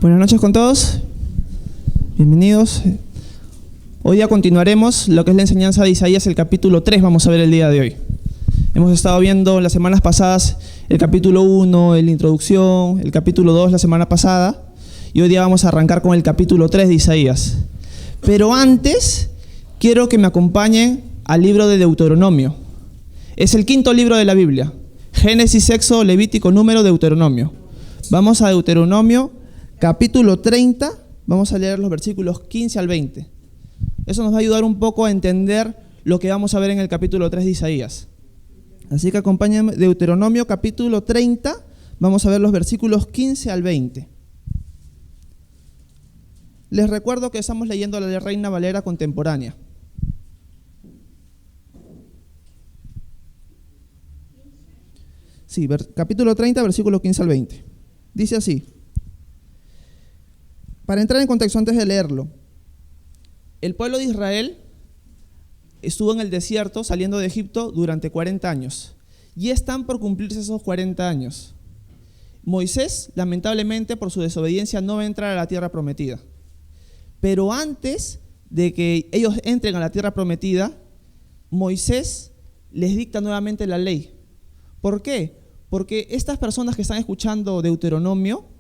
Buenas noches con todos, bienvenidos. Hoy ya continuaremos lo que es la enseñanza de Isaías, el capítulo 3, vamos a ver el día de hoy. Hemos estado viendo las semanas pasadas el capítulo 1, la introducción, el capítulo 2 la semana pasada, y hoy día vamos a arrancar con el capítulo 3 de Isaías. Pero antes, quiero que me acompañen al libro de Deuteronomio. Es el quinto libro de la Biblia: Génesis, Éxodo, Levítico, Número, Deuteronomio. Vamos a Deuteronomio, capítulo 30, vamos a leer los versículos 15 al 20. Eso nos va a ayudar un poco a entender lo que vamos a ver en el capítulo 3 de Isaías. Así que acompáñenme, Deuteronomio, capítulo 30, vamos a ver los versículos 15 al 20. Les recuerdo que estamos leyendo la Reina Valera contemporánea. Sí, capítulo 30, versículos 15 al 20. Dice así. Para entrar en contexto, antes de leerlo, el pueblo de Israel estuvo en el desierto saliendo de Egipto durante 40 años y están por cumplirse esos 40 años. Moisés, lamentablemente, por su desobediencia, no va a entrar a la tierra prometida. Pero antes de que ellos entren a la tierra prometida, Moisés les dicta nuevamente la ley. ¿Por qué? Porque estas personas que están escuchando Deuteronomio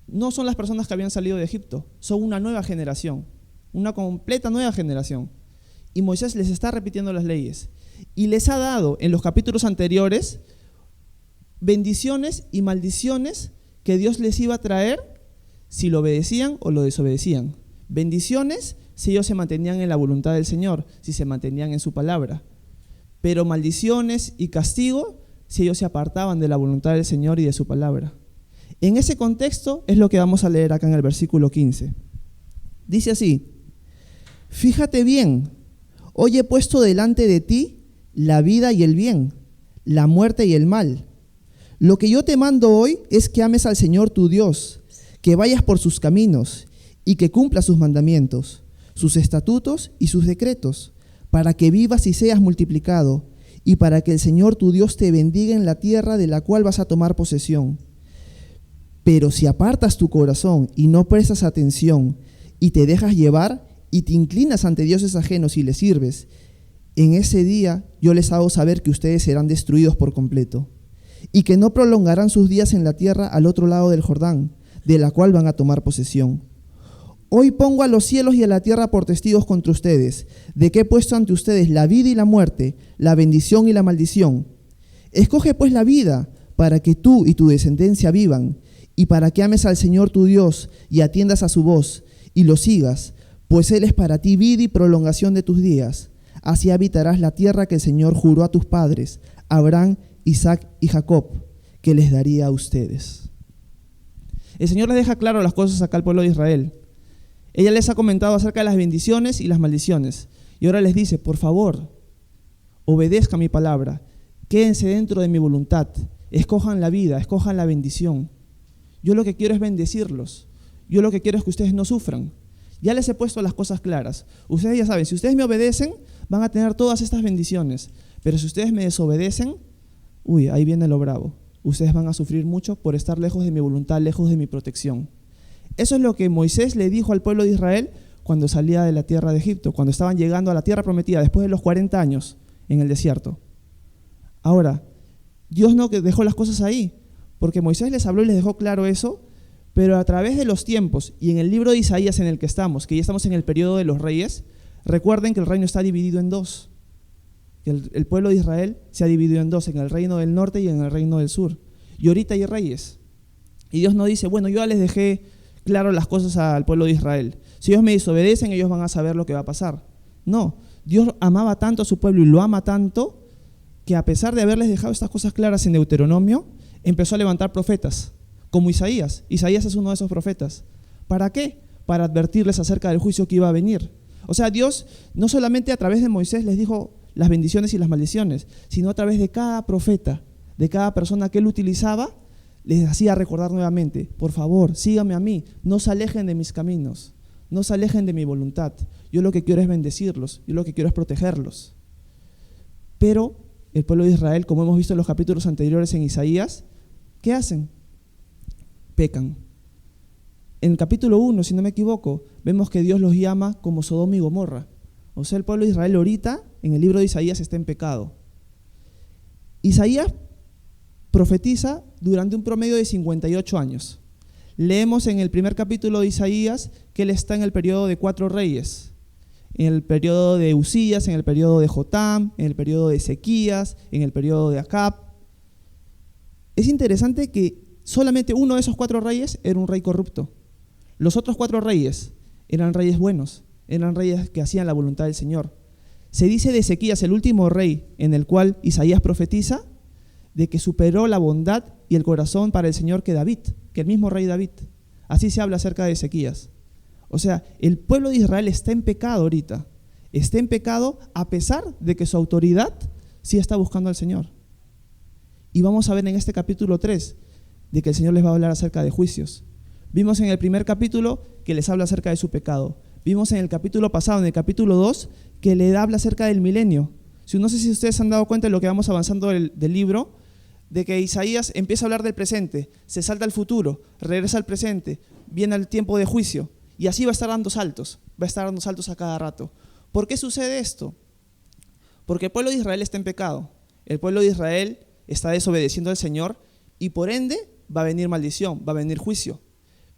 no son las personas que habían salido de Egipto, son una nueva generación, una completa nueva generación. Y Moisés les está repitiendo las leyes. Y les ha dado en los capítulos anteriores bendiciones y maldiciones que Dios les iba a traer si lo obedecían o lo desobedecían. Bendiciones si ellos se mantenían en la voluntad del Señor, si se mantenían en su palabra. Pero maldiciones y castigo si ellos se apartaban de la voluntad del Señor y de su palabra. En ese contexto es lo que vamos a leer acá en el versículo 15. Dice así: fíjate bien, hoy he puesto delante de ti la vida y el bien, la muerte y el mal. Lo que yo te mando hoy es que ames al Señor tu Dios, que vayas por sus caminos y que cumplas sus mandamientos, sus estatutos y sus decretos, para que vivas y seas multiplicado, y para que el Señor tu Dios te bendiga en la tierra de la cual vas a tomar posesión. Pero si apartas tu corazón y no prestas atención y te dejas llevar y te inclinas ante dioses ajenos y les sirves, en ese día yo les hago saber que ustedes serán destruidos por completo y que no prolongarán sus días en la tierra al otro lado del Jordán, de la cual van a tomar posesión. Hoy pongo a los cielos y a la tierra por testigos contra ustedes, de que he puesto ante ustedes la vida y la muerte, la bendición y la maldición. Escoge pues la vida, para que tú y tu descendencia vivan, y para que ames al Señor tu Dios y atiendas a su voz y lo sigas, pues Él es para ti vida y prolongación de tus días. Así habitarás la tierra que el Señor juró a tus padres, Abraham, Isaac y Jacob, que les daría a ustedes. El Señor les deja claro las cosas acá al pueblo de Israel. Ella les ha comentado acerca de las bendiciones y las maldiciones. Y ahora les dice, por favor, obedezcan mi palabra, quédense dentro de mi voluntad, escojan la vida, escojan la bendición. Yo lo que quiero es bendecirlos. Yo lo que quiero es que ustedes no sufran. Ya les he puesto las cosas claras. Ustedes ya saben, si ustedes me obedecen, van a tener todas estas bendiciones. Pero si ustedes me desobedecen, ahí viene lo bravo. Ustedes van a sufrir mucho por estar lejos de mi voluntad, lejos de mi protección. Eso es lo que Moisés le dijo al pueblo de Israel cuando salía de la tierra de Egipto, cuando estaban llegando a la tierra prometida, después de los 40 años en el desierto. Ahora, Dios no dejó las cosas ahí, porque Moisés les habló y les dejó claro eso, pero a través de los tiempos y en el libro de Isaías en el que estamos, que ya estamos en el periodo de los reyes, recuerden que el reino está dividido en dos. El pueblo de Israel se ha dividido en dos, en el reino del norte y en el reino del sur. Y ahorita hay reyes. Y Dios no dice, bueno, yo ya les dejé claro las cosas al pueblo de Israel. Si ellos me desobedecen, ellos van a saber lo que va a pasar. No, Dios amaba tanto a su pueblo y lo ama tanto que a pesar de haberles dejado estas cosas claras en Deuteronomio, empezó a levantar profetas, como Isaías. Isaías es uno de esos profetas. ¿Para qué? Para advertirles acerca del juicio que iba a venir. O sea, Dios no solamente a través de Moisés les dijo las bendiciones y las maldiciones, sino a través de cada profeta, de cada persona que él utilizaba, les hacía recordar nuevamente, por favor, síganme a mí, no se alejen de mis caminos, no se alejen de mi voluntad. Yo lo que quiero es bendecirlos, yo lo que quiero es protegerlos. Pero el pueblo de Israel, como hemos visto en los capítulos anteriores en Isaías, ¿qué hacen? Pecan. En el capítulo 1, si no me equivoco, vemos que Dios los llama como Sodoma y Gomorra. O sea, el pueblo de Israel ahorita, en el libro de Isaías, está en pecado. Isaías profetiza durante un promedio de 58 años. Leemos en el primer capítulo de Isaías que él está en el periodo de 4 reyes. En el periodo de Usías, en el periodo de Jotam, en el periodo de Ezequías, en el periodo de Acab. Es interesante que solamente uno de esos 4 reyes era un rey corrupto. Los otros 4 reyes eran reyes buenos, eran reyes que hacían la voluntad del Señor. Se dice de Ezequías, el último rey en el cual Isaías profetiza, de que superó la bondad y el corazón para el Señor que David, que el mismo rey David. Así se habla acerca de Ezequías. O sea, el pueblo de Israel está en pecado ahorita. Está en pecado a pesar de que su autoridad sí está buscando al Señor. Y vamos a ver en este capítulo 3 de que el Señor les va a hablar acerca de juicios. Vimos en el primer capítulo que les habla acerca de su pecado. Vimos en el capítulo pasado, en el capítulo 2, que le habla acerca del milenio. No sé si ustedes han dado cuenta de lo que vamos avanzando del libro, de que Isaías empieza a hablar del presente, se salta al futuro, regresa al presente, viene el tiempo de juicio, y así va a estar dando saltos a cada rato. ¿Por qué sucede esto? Porque el pueblo de Israel está en pecado, el pueblo de Israel está desobedeciendo al Señor, y por ende va a venir maldición, va a venir juicio.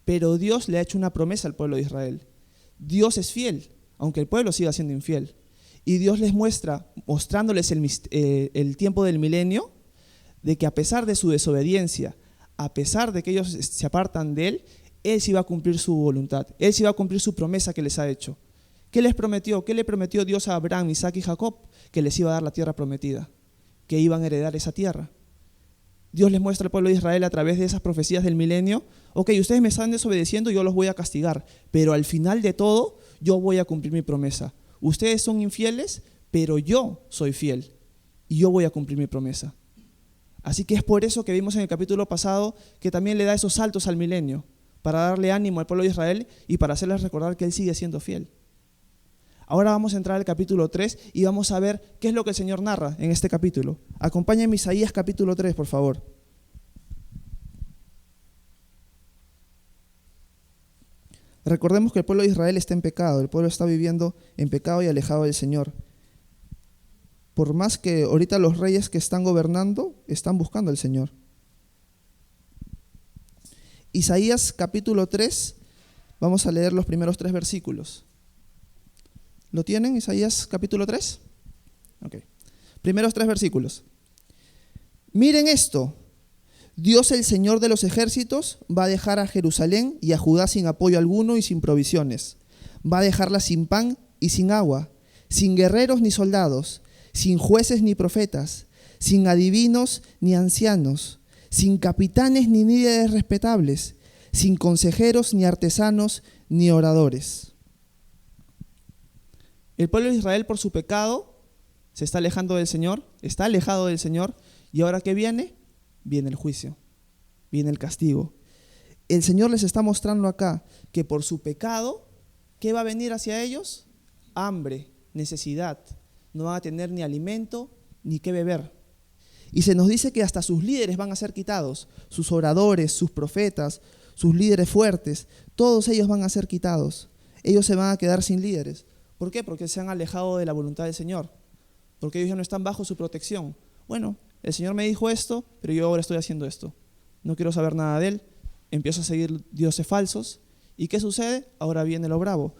Pero Dios le ha hecho una promesa al pueblo de Israel. Dios es fiel, aunque el pueblo siga siendo infiel. Y Dios les muestra, mostrándoles el tiempo del milenio, de que a pesar de su desobediencia, a pesar de que ellos se apartan de Él, Él sí va a cumplir su voluntad, Él sí va a cumplir su promesa que les ha hecho. ¿Qué les prometió? ¿Qué le prometió Dios a Abraham, Isaac y Jacob? Que les iba a dar la tierra prometida, que iban a heredar esa tierra. Dios les muestra al pueblo de Israel a través de esas profecías del milenio: ok, ustedes me están desobedeciendo, yo los voy a castigar, pero al final de todo, yo voy a cumplir mi promesa. Ustedes son infieles, pero yo soy fiel y yo voy a cumplir mi promesa. Así que es por eso que vimos en el capítulo pasado que también le da esos saltos al milenio, para darle ánimo al pueblo de Israel y para hacerles recordar que Él sigue siendo fiel. Ahora vamos a entrar al capítulo 3 y vamos a ver qué es lo que el Señor narra en este capítulo. Acompáñenme a Isaías capítulo 3, por favor. Recordemos que el pueblo de Israel está en pecado, el pueblo está viviendo en pecado y alejado del Señor. Por más que ahorita los reyes que están gobernando están buscando al Señor. Isaías capítulo 3, vamos a leer los primeros 3 versículos. ¿Lo tienen, Isaías capítulo 3? Ok. Primeros 3 versículos. Miren esto: Dios, el Señor de los ejércitos, va a dejar a Jerusalén y a Judá sin apoyo alguno y sin provisiones. Va a dejarla sin pan y sin agua, sin guerreros ni soldados, sin jueces ni profetas, sin adivinos ni ancianos, sin capitanes ni líderes respetables, sin consejeros ni artesanos ni oradores. El pueblo de Israel, por su pecado, se está alejando del Señor, está alejado del Señor, y ahora ¿qué viene? Viene el juicio, viene el castigo. El Señor les está mostrando acá que por su pecado, ¿qué va a venir hacia ellos? Hambre, necesidad. No van a tener ni alimento ni qué beber. Y se nos dice que hasta sus líderes van a ser quitados, sus oradores, sus profetas, sus líderes fuertes, todos ellos van a ser quitados. Ellos se van a quedar sin líderes. ¿Por qué? Porque se han alejado de la voluntad del Señor, porque ellos ya no están bajo su protección. Bueno, el Señor me dijo esto, pero yo ahora estoy haciendo esto. No quiero saber nada de Él, empiezo a seguir dioses falsos. ¿Y qué sucede? Ahora viene lo bravo.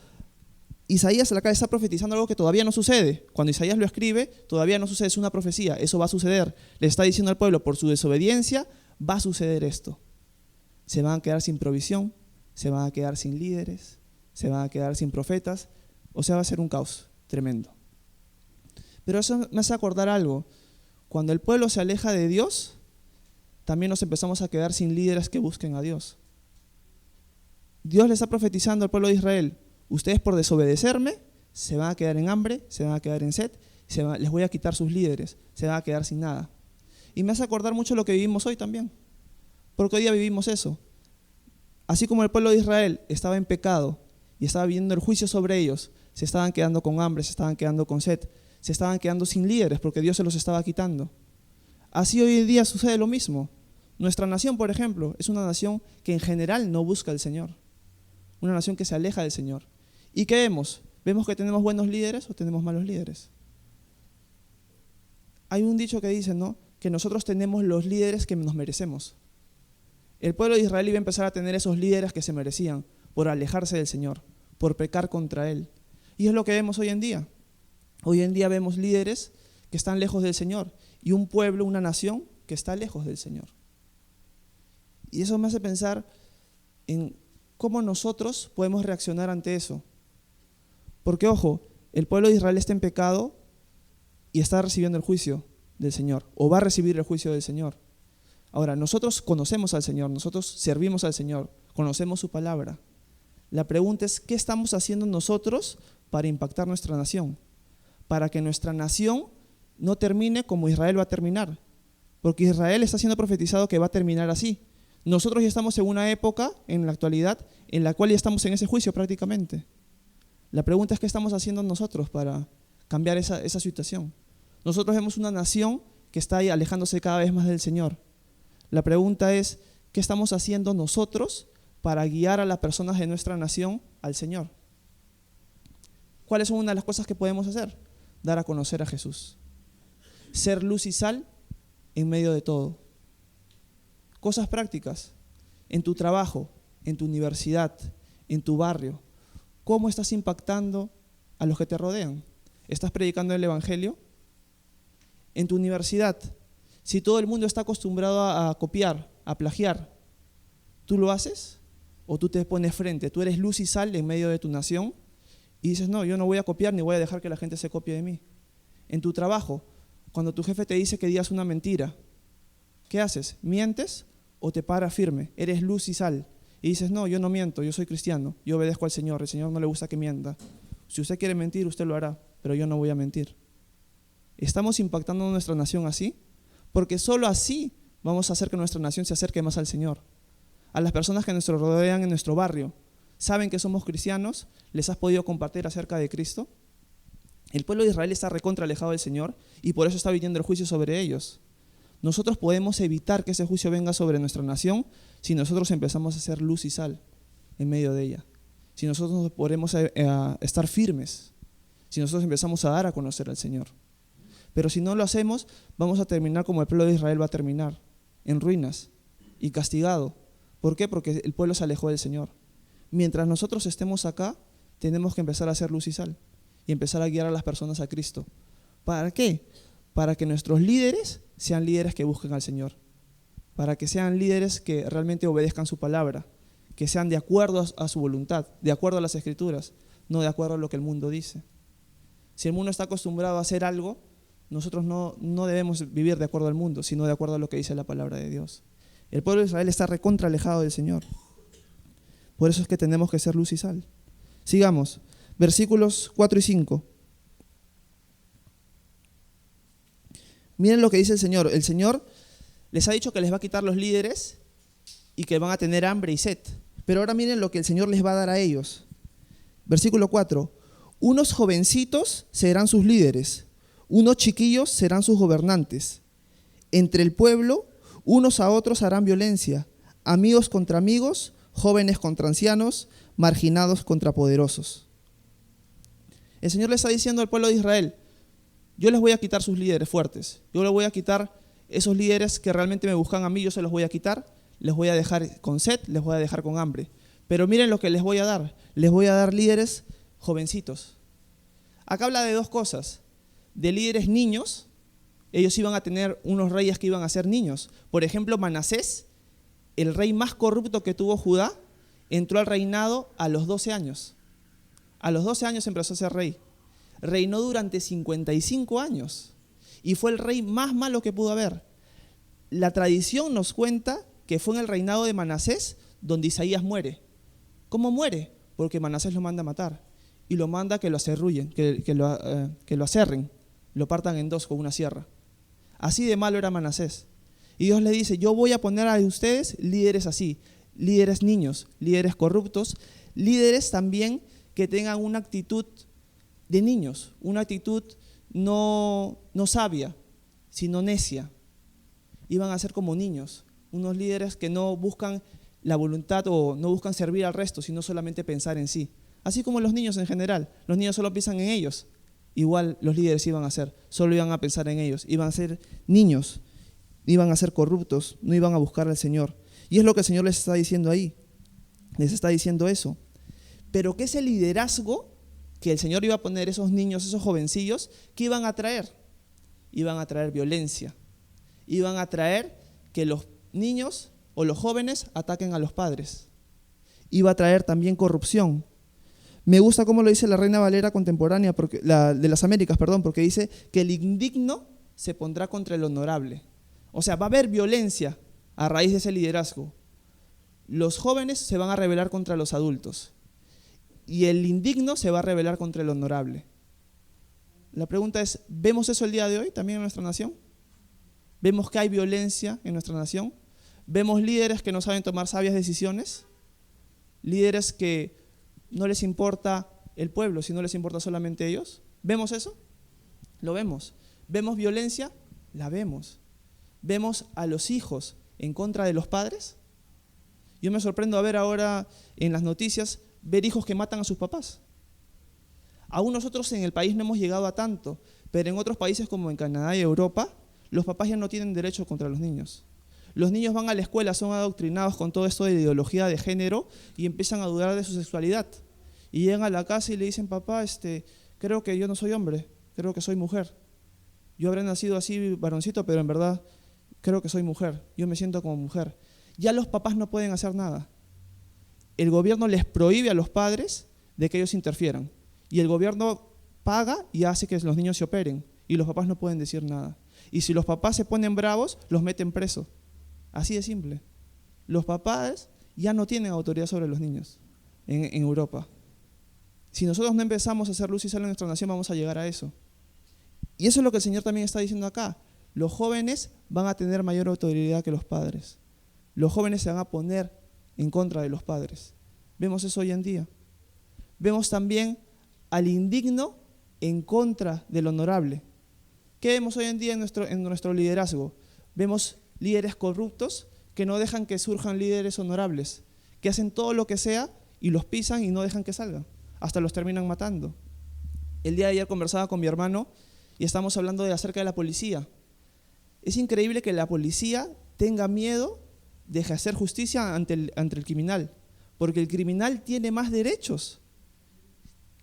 Isaías acá está profetizando algo que todavía no sucede. Cuando Isaías lo escribe, todavía no sucede, es una profecía, eso va a suceder. Le está diciendo al pueblo, por su desobediencia va a suceder esto. Se van a quedar sin provisión, se van a quedar sin líderes, se van a quedar sin profetas, o sea, va a ser un caos tremendo. Pero eso me hace acordar algo. Cuando el pueblo se aleja de Dios, también nos empezamos a quedar sin líderes que busquen a Dios. Dios le está profetizando al pueblo de Israel: ustedes por desobedecerme se van a quedar en hambre, se van a quedar en sed, les voy a quitar sus líderes, se van a quedar sin nada. Y me hace acordar mucho lo que vivimos hoy también, porque hoy día vivimos eso. Así como el pueblo de Israel estaba en pecado y estaba viendo el juicio sobre ellos, se estaban quedando con hambre, se estaban quedando con sed, se estaban quedando sin líderes porque Dios se los estaba quitando. Así hoy en día sucede lo mismo. Nuestra nación, por ejemplo, es una nación que en general no busca al Señor. una nación que se aleja del Señor. ¿Y qué vemos? ¿Vemos que tenemos buenos líderes o tenemos malos líderes? Hay un dicho que dice, ¿no?, que nosotros tenemos los líderes que nos merecemos. El pueblo de Israel iba a empezar a tener esos líderes que se merecían por alejarse del Señor, por pecar contra Él. Y es lo que vemos hoy en día. Hoy en día vemos líderes que están lejos del Señor y un pueblo, una nación que está lejos del Señor. Y eso me hace pensar en cómo nosotros podemos reaccionar ante eso. Porque, ojo, el pueblo de Israel está en pecado y está recibiendo el juicio del Señor, o va a recibir el juicio del Señor. Ahora, nosotros conocemos al Señor, nosotros servimos al Señor, conocemos su palabra. La pregunta es, ¿qué estamos haciendo nosotros para impactar nuestra nación? Para que nuestra nación no termine como Israel va a terminar. Porque Israel está siendo profetizado que va a terminar así. Nosotros ya estamos en una época, en la actualidad, en la cual ya estamos en ese juicio prácticamente. La pregunta es, ¿qué estamos haciendo nosotros para cambiar esa situación? Nosotros vemos una nación que está ahí alejándose cada vez más del Señor. La pregunta es, ¿qué estamos haciendo nosotros para guiar a las personas de nuestra nación al Señor? ¿Cuáles son una de las cosas que podemos hacer? Dar a conocer a Jesús. Ser luz y sal en medio de todo. Cosas prácticas. En tu trabajo, en tu universidad, en tu barrio. ¿Cómo estás impactando a los que te rodean? ¿Estás predicando el Evangelio? En tu universidad, si todo el mundo está acostumbrado a copiar, a plagiar, ¿tú lo haces? ¿O tú te pones frente? Tú eres luz y sal en medio de tu nación y dices, no, yo no voy a copiar ni voy a dejar que la gente se copie de mí. En tu trabajo, cuando tu jefe te dice que digas una mentira, ¿qué haces? ¿Mientes o te paras firme? Eres luz y sal y dices, no, yo no miento, yo soy cristiano, yo obedezco al Señor, el Señor no le gusta que mienta. Si usted quiere mentir, usted lo hará, pero yo no voy a mentir. ¿Estamos impactando a nuestra nación así? Porque solo así vamos a hacer que nuestra nación se acerque más al Señor. A las personas que nos rodean en nuestro barrio, ¿saben que somos cristianos? ¿Les has podido compartir acerca de Cristo? El pueblo de Israel está recontra alejado del Señor y por eso está viniendo el juicio sobre ellos. Nosotros podemos evitar que ese juicio venga sobre nuestra nación si nosotros empezamos a hacer luz y sal en medio de ella. Si nosotros podemos estar firmes, si nosotros empezamos a dar a conocer al Señor. Pero si no lo hacemos, vamos a terminar como el pueblo de Israel va a terminar, en ruinas y castigado. ¿Por qué? Porque el pueblo se alejó del Señor. Mientras nosotros estemos acá, tenemos que empezar a hacer luz y sal y empezar a guiar a las personas a Cristo. ¿Para qué? Para que nuestros líderes sean líderes que busquen al Señor, para que sean líderes que realmente obedezcan su palabra, que sean de acuerdo a su voluntad, de acuerdo a las Escrituras, no de acuerdo a lo que el mundo dice. Si el mundo está acostumbrado a hacer algo, nosotros no debemos vivir de acuerdo al mundo, sino de acuerdo a lo que dice la palabra de Dios. El pueblo de Israel está recontra alejado del Señor. Por eso es que tenemos que ser luz y sal. Sigamos, versículos 4 y 5. Miren lo que dice el Señor. El Señor les ha dicho que les va a quitar los líderes y que van a tener hambre y sed. Pero ahora miren lo que el Señor les va a dar a ellos. Versículo 4. Unos jovencitos serán sus líderes, unos chiquillos serán sus gobernantes. Entre el pueblo, unos a otros harán violencia, amigos contra amigos, jóvenes contra ancianos, marginados contra poderosos. El Señor le está diciendo al pueblo de Israel, yo les voy a quitar sus líderes fuertes, yo les voy a quitar esos líderes que realmente me buscan a mí, yo se los voy a quitar, les voy a dejar con sed, les voy a dejar con hambre. Pero miren lo que les voy a dar líderes jovencitos. Acá habla de dos cosas, de líderes niños, ellos iban a tener unos reyes que iban a ser niños. Por ejemplo, Manasés, el rey más corrupto que tuvo Judá, entró al reinado a los 12 años. A los 12 años empezó a ser rey. Reinó durante 55 años y fue el rey más malo que pudo haber. La tradición nos cuenta que fue en el reinado de Manasés donde Isaías muere. ¿Cómo muere? Porque Manasés lo manda a matar y lo manda a que lo acerrullen, que lo aserren, lo partan en dos con una sierra. Así de malo era Manasés. Y Dios le dice, yo voy a poner a ustedes líderes así, líderes niños, líderes corruptos, líderes también que tengan una actitud de niños, una actitud no sabia, sino necia. Iban a ser como niños, unos líderes que no buscan la voluntad o no buscan servir al resto, sino solamente pensar en sí. Así como los niños en general, los niños solo piensan en ellos. Igual los líderes iban a hacer, solo iban a pensar en ellos, iban a ser niños, iban a ser corruptos, no iban a buscar al Señor. Y es lo que el Señor les está diciendo ahí, les está diciendo eso. Pero ¿qué es el liderazgo que el Señor iba a poner esos niños, esos jovencillos? ¿Qué iban a traer? Iban a traer violencia, iban a traer que los niños o los jóvenes ataquen a los padres. Iba a traer también corrupción. Me gusta cómo lo dice la Reina Valera contemporánea, de las Américas, porque dice que el indigno se pondrá contra el honorable. O sea, va a haber violencia a raíz de ese liderazgo. Los jóvenes se van a rebelar contra los adultos y el indigno se va a rebelar contra el honorable. La pregunta es, ¿vemos eso el día de hoy también en nuestra nación? ¿Vemos que hay violencia en nuestra nación? ¿Vemos líderes que no saben tomar sabias decisiones? ¿Líderes que no les importa el pueblo, sino les importa solamente ellos? ¿Vemos eso? Lo vemos. ¿Vemos violencia? La vemos. ¿Vemos a los hijos en contra de los padres? Yo me sorprendo a ver ahora en las noticias, ver hijos que matan a sus papás. Aún nosotros en el país no hemos llegado a tanto, pero en otros países como en Canadá y Europa, los papás ya no tienen derecho contra los niños. Los niños van a la escuela, son adoctrinados con todo esto de ideología de género y empiezan a dudar de su sexualidad. Y llegan a la casa y le dicen, papá, creo que yo no soy hombre, creo que soy mujer. Yo habré nacido así varoncito, pero en verdad creo que soy mujer, yo me siento como mujer. Ya los papás no pueden hacer nada. El gobierno les prohíbe a los padres de que ellos interfieran. Y el gobierno paga y hace que los niños se operen. Y los papás no pueden decir nada. Y si los papás se ponen bravos, los meten presos. Así de simple. Los papás ya no tienen autoridad sobre los niños en Europa. Si nosotros no empezamos a hacer luz y sal en nuestra nación, vamos a llegar a eso. Y eso es lo que el Señor también está diciendo acá. Los jóvenes van a tener mayor autoridad que los padres. Los jóvenes se van a poner en contra de los padres. Vemos eso hoy en día. Vemos también al indigno en contra del honorable. ¿Qué vemos hoy en día en nuestro liderazgo? Vemos líderes corruptos que no dejan que surjan líderes honorables, que hacen todo lo que sea y los pisan y no dejan que salgan. Hasta los terminan matando. El día de ayer conversaba con mi hermano y estamos hablando acerca de la policía. Es increíble que la policía tenga miedo de ejercer justicia ante el criminal, porque el criminal tiene más derechos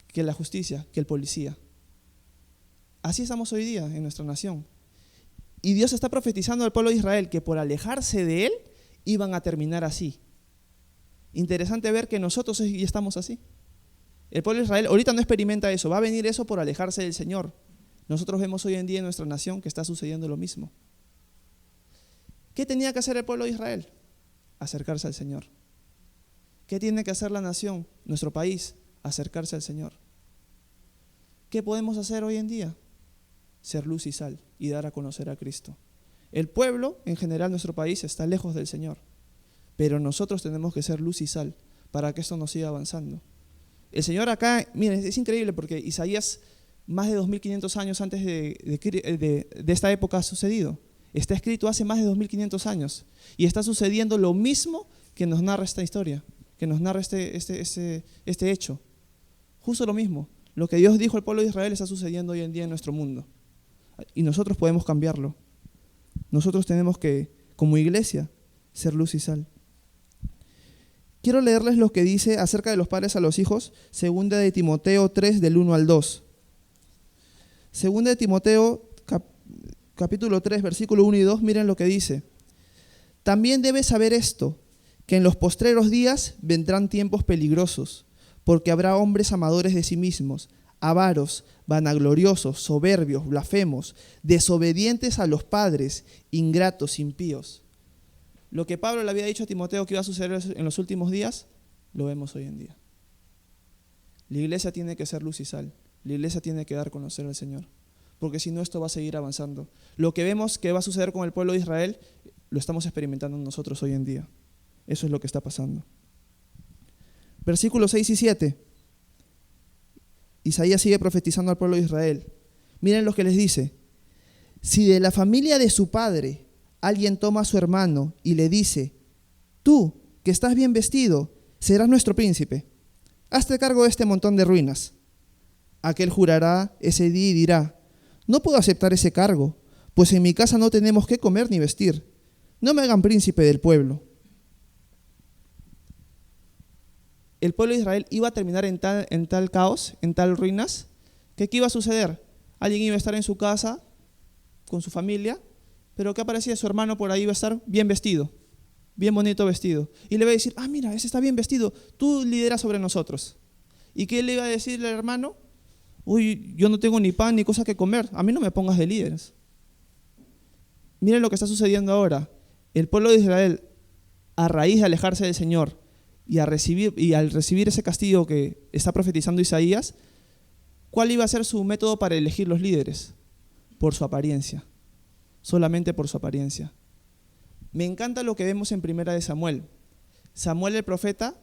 que la justicia, que el policía. Así estamos hoy día en nuestra nación. Y Dios está profetizando al pueblo de Israel que por alejarse de Él iban a terminar así. Interesante ver que nosotros ya estamos así. El pueblo de Israel ahorita no experimenta eso, va a venir eso por alejarse del Señor. Nosotros vemos hoy en día en nuestra nación que está sucediendo lo mismo. ¿Qué tenía que hacer el pueblo de Israel? Acercarse al Señor. ¿Qué tiene que hacer la nación, nuestro país? Acercarse al Señor. ¿Qué podemos hacer hoy en día? Ser luz y sal y dar a conocer a Cristo. El pueblo, en general, nuestro país está lejos del Señor, pero nosotros tenemos que ser luz y sal para que esto nos siga avanzando. El Señor acá, miren, es increíble porque Isaías, más de 2500 años antes de esta época ha sucedido. Está escrito hace más de 2500 años y está sucediendo lo mismo que nos narra esta historia, que nos narra este hecho. Justo lo mismo. Lo que Dios dijo al pueblo de Israel está sucediendo hoy en día en nuestro mundo. Y nosotros podemos cambiarlo. Nosotros tenemos que, como iglesia, ser luz y sal. Quiero leerles lo que dice acerca de los padres a los hijos, 2 de Timoteo 3, del 1 al 2. 2 de Timoteo, capítulo 3, versículo 1 y 2, miren lo que dice. También debes saber esto, que en los postreros días vendrán tiempos peligrosos, porque habrá hombres amadores de sí mismos, avaros, vanagloriosos, soberbios, blasfemos, desobedientes a los padres, ingratos, impíos. Lo que Pablo le había dicho a Timoteo que iba a suceder en los últimos días, lo vemos hoy en día. La iglesia tiene que ser luz y sal. La iglesia tiene que dar a conocer al Señor, porque si no esto va a seguir avanzando. Lo que vemos que va a suceder con el pueblo de Israel, lo estamos experimentando nosotros hoy en día. Eso es lo que está pasando. Versículos 6 y 7. Isaías sigue profetizando al pueblo de Israel. Miren lo que les dice. Si de la familia de su padre alguien toma a su hermano y le dice, tú que estás bien vestido, serás nuestro príncipe. Hazte cargo de este montón de ruinas. Aquel jurará ese día y dirá: no puedo aceptar ese cargo, pues en mi casa no tenemos qué comer ni vestir. No me hagan príncipe del pueblo. El pueblo de Israel iba a terminar en tal caos, en tal ruinas, que ¿qué iba a suceder? Alguien iba a estar en su casa con su familia, pero ¿qué aparecía? Su hermano por ahí iba a estar bien vestido, bien bonito vestido. Y le va a decir: ah, mira, ese está bien vestido, tú lideras sobre nosotros. ¿Y qué le iba a decir al hermano? Uy, yo no tengo ni pan ni cosa que comer, a mí no me pongas de líderes. Miren lo que está sucediendo ahora. El pueblo de Israel, a raíz de alejarse del Señor y al recibir ese castigo que está profetizando Isaías, ¿cuál iba a ser su método para elegir los líderes? Por su apariencia, solamente por su apariencia. Me encanta lo que vemos en Primera de Samuel. Samuel el profeta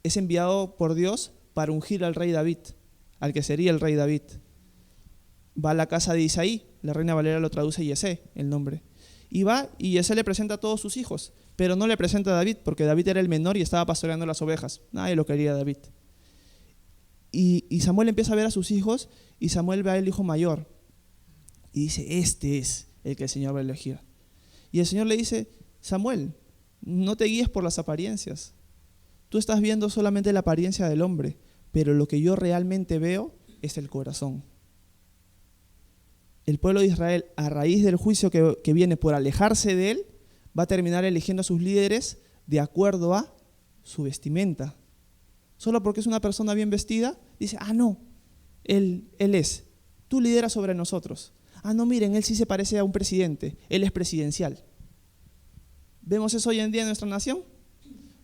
es enviado por Dios para ungir al rey David, al que sería el rey David. Va a la casa de Isaí, la Reina Valera lo traduce Yesé, el nombre. Y va y Yesé le presenta a todos sus hijos, pero no le presenta a David, porque David era el menor y estaba pastoreando las ovejas. Nadie lo quería a David. Y Samuel empieza a ver a sus hijos y Samuel ve al hijo mayor y dice: este es el que el Señor va a elegir. Y el Señor le dice: Samuel, no te guíes por las apariencias. Tú estás viendo solamente la apariencia del hombre, pero lo que yo realmente veo es el corazón. El pueblo de Israel, a raíz del juicio que viene por alejarse de él, va a terminar eligiendo a sus líderes de acuerdo a su vestimenta. Solo porque es una persona bien vestida, dice: ah, no, él es, tú lideras sobre nosotros. Ah, no, miren, él sí se parece a un presidente, él es presidencial. ¿Vemos eso hoy en día en nuestra nación?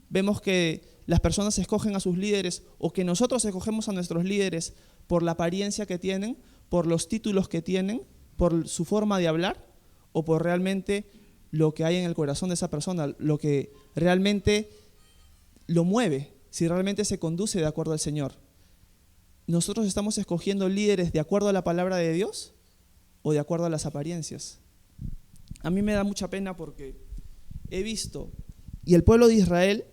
Vemos que las personas escogen a sus líderes, o que nosotros escogemos a nuestros líderes por la apariencia que tienen, por los títulos que tienen, por su forma de hablar, o por realmente lo que hay en el corazón de esa persona, lo que realmente lo mueve, si realmente se conduce de acuerdo al Señor. ¿Nosotros estamos escogiendo líderes de acuerdo a la palabra de Dios o de acuerdo a las apariencias? A mí me da mucha pena porque he visto, y el pueblo de Israel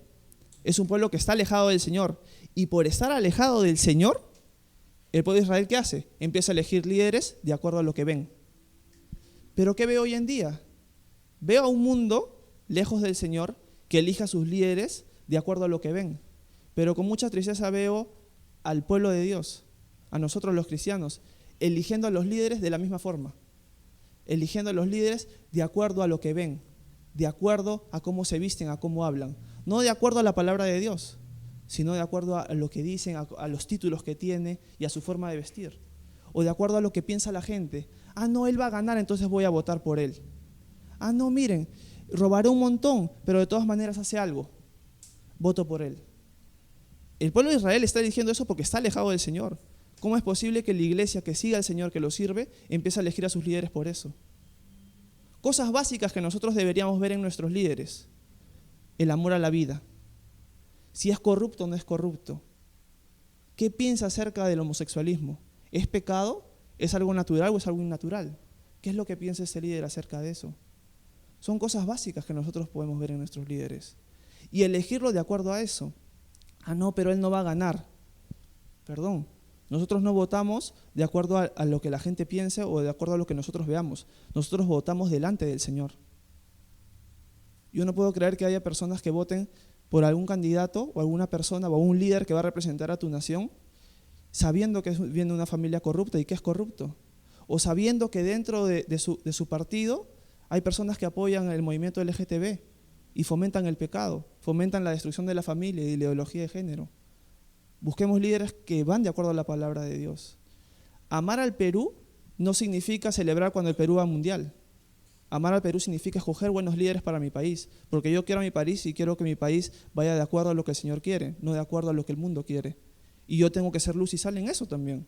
es un pueblo que está alejado del Señor, y por estar alejado del Señor, el pueblo de Israel, ¿qué hace? Empieza a elegir líderes de acuerdo a lo que ven. ¿Pero qué veo hoy en día? Veo a un mundo lejos del Señor que elija a sus líderes de acuerdo a lo que ven. Pero con mucha tristeza veo al pueblo de Dios, a nosotros los cristianos, eligiendo a los líderes de la misma forma. Eligiendo a los líderes de acuerdo a lo que ven, de acuerdo a cómo se visten, a cómo hablan. No de acuerdo a la palabra de Dios, sino de acuerdo a lo que dicen, a los títulos que tiene y a su forma de vestir. O de acuerdo a lo que piensa la gente. Ah, no, él va a ganar, entonces voy a votar por él. Ah, no, miren, robará un montón, pero de todas maneras hace algo. Voto por él. El pueblo de Israel está eligiendo eso porque está alejado del Señor. ¿Cómo es posible que la iglesia que siga al Señor, que lo sirve, empiece a elegir a sus líderes por eso? Cosas básicas que nosotros deberíamos ver en nuestros líderes. El amor a la vida. Si es corrupto o no es corrupto. ¿Qué piensa acerca del homosexualismo? ¿Es pecado? ¿Es algo natural o es algo innatural? ¿Qué es lo que piensa ese líder acerca de eso? Son cosas básicas que nosotros podemos ver en nuestros líderes. Y elegirlo de acuerdo a eso. Ah, no, pero él no va a ganar. Perdón, nosotros no votamos de acuerdo a lo que la gente piense o de acuerdo a lo que nosotros veamos. Nosotros votamos delante del Señor. Yo no puedo creer que haya personas que voten por algún candidato o alguna persona o un líder que va a representar a tu nación, sabiendo que viene de una familia corrupta y que es corrupto. O sabiendo que dentro de su partido hay personas que apoyan el movimiento LGTB y fomentan el pecado, fomentan la destrucción de la familia y la ideología de género. Busquemos líderes que van de acuerdo a la palabra de Dios. Amar al Perú no significa celebrar cuando el Perú va al mundial. Amar al Perú significa escoger buenos líderes para mi país, porque yo quiero a mi país y quiero que mi país vaya de acuerdo a lo que el Señor quiere, no de acuerdo a lo que el mundo quiere. Y yo tengo que ser luz y sal en eso también.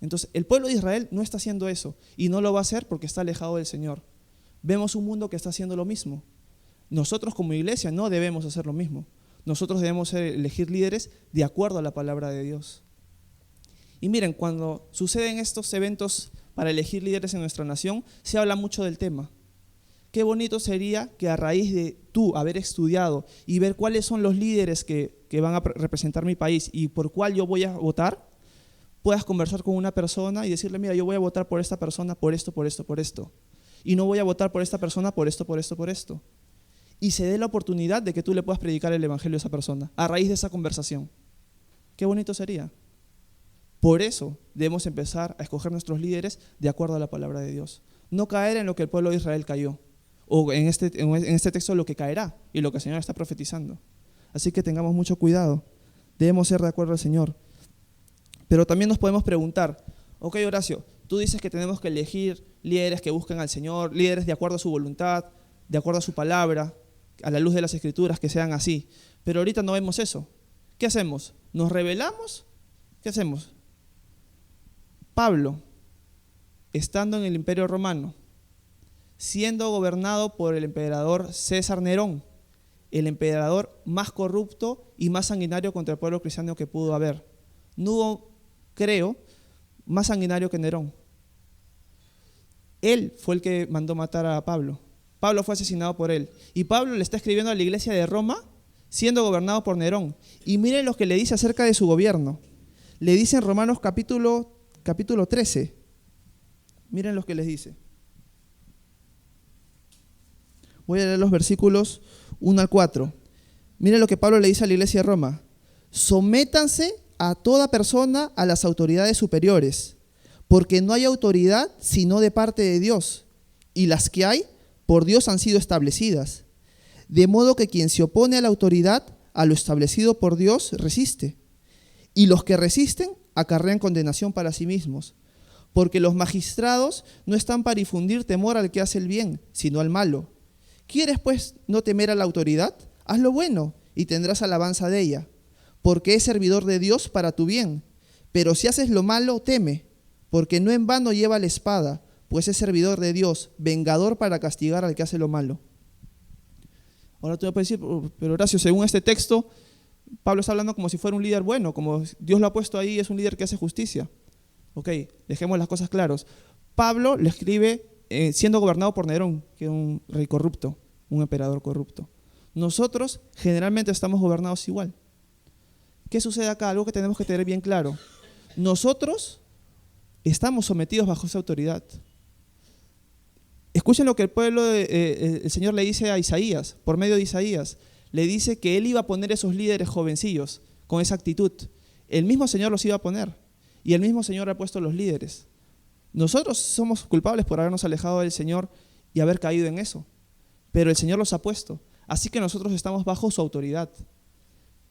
Entonces, el pueblo de Israel no está haciendo eso y no lo va a hacer porque está alejado del Señor. Vemos un mundo que está haciendo lo mismo. Nosotros como iglesia no debemos hacer lo mismo. Nosotros debemos elegir líderes de acuerdo a la palabra de Dios. Y miren, cuando suceden estos eventos para elegir líderes en nuestra nación, se habla mucho del tema. qué bonito sería que a raíz de tú haber estudiado y ver cuáles son los líderes que van a representar mi país y por cuál yo voy a votar, puedas conversar con una persona y decirle, mira, yo voy a votar por esta persona por esto, por esto, por esto. Y no voy a votar por esta persona por esto, por esto, por esto. Y se dé la oportunidad de que tú le puedas predicar el evangelio a esa persona a raíz de esa conversación. Qué bonito sería. Por eso debemos empezar a escoger nuestros líderes de acuerdo a la palabra de Dios. No caer en lo que el pueblo de Israel cayó, o en este texto lo que caerá y lo que el Señor está profetizando. Así que tengamos mucho cuidado. Debemos ser de acuerdo al Señor. Pero también nos podemos preguntar, ok, Horacio, tú dices que tenemos que elegir líderes que busquen al Señor, líderes de acuerdo a su voluntad, de acuerdo a su palabra, a la luz de las Escrituras, que sean así. Pero ahorita no vemos eso. ¿Qué hacemos? ¿Nos rebelamos? ¿Qué hacemos? Pablo, estando en el Imperio Romano, siendo gobernado por el emperador César Nerón, el emperador más corrupto y más sanguinario contra el pueblo cristiano que pudo haber. No hubo, creo, más sanguinario que Nerón. Él fue el que mandó matar a Pablo. Pablo fue asesinado por él. Y Pablo le está escribiendo a la iglesia de Roma, siendo gobernado por Nerón. Y miren lo que le dice acerca de su gobierno. Le dice en Romanos capítulo 13. Miren lo que les dice. Voy a leer los versículos 1 al 4. Miren lo que Pablo le dice a la iglesia de Roma. Sométanse a toda persona a las autoridades superiores, porque no hay autoridad sino de parte de Dios, y las que hay, por Dios han sido establecidas. De modo que quien se opone a la autoridad, a lo establecido por Dios, resiste. Y los que resisten acarrean condenación para sí mismos, porque los magistrados no están para infundir temor al que hace el bien, sino al malo. ¿Quieres pues no temer a la autoridad? Haz lo bueno y tendrás alabanza de ella, porque es servidor de Dios para tu bien. Pero si haces lo malo, teme, porque no en vano lleva la espada, pues es servidor de Dios, vengador para castigar al que hace lo malo. Ahora tú me puedes decir, pero Horacio, según este texto, Pablo está hablando como si fuera un líder bueno, como Dios lo ha puesto ahí, es un líder que hace justicia. Ok, dejemos las cosas claras. Pablo le escribe siendo gobernado por Nerón, que era un rey corrupto, un emperador corrupto. Nosotros generalmente estamos gobernados igual. ¿Qué sucede acá? Algo que tenemos que tener bien claro. Nosotros estamos sometidos bajo esa autoridad. Escuchen lo que el Señor le dice a Isaías, por medio de Isaías. Le dice que Él iba a poner esos líderes jovencillos con esa actitud. El mismo Señor los iba a poner y el mismo Señor ha puesto los líderes. Nosotros somos culpables por habernos alejado del Señor y haber caído en eso, pero el Señor los ha puesto. Así que nosotros estamos bajo su autoridad.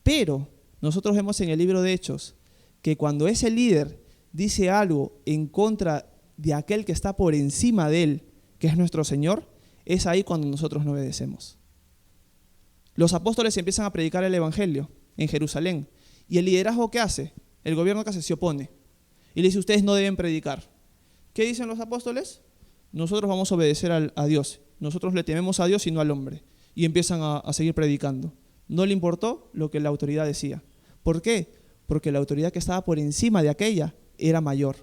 Pero nosotros vemos en el libro de Hechos que cuando ese líder dice algo en contra de aquel que está por encima de él, que es nuestro Señor, es ahí cuando nosotros no obedecemos. Los apóstoles empiezan a predicar el evangelio en Jerusalén. ¿Y el liderazgo qué hace? El gobierno que hace, se opone. Y le dice, ustedes no deben predicar. ¿Qué dicen los apóstoles? Nosotros vamos a obedecer a Dios. Nosotros le tememos a Dios y no al hombre. Y empiezan a seguir predicando. No le importó lo que la autoridad decía. ¿Por qué? Porque la autoridad que estaba por encima de aquella era mayor.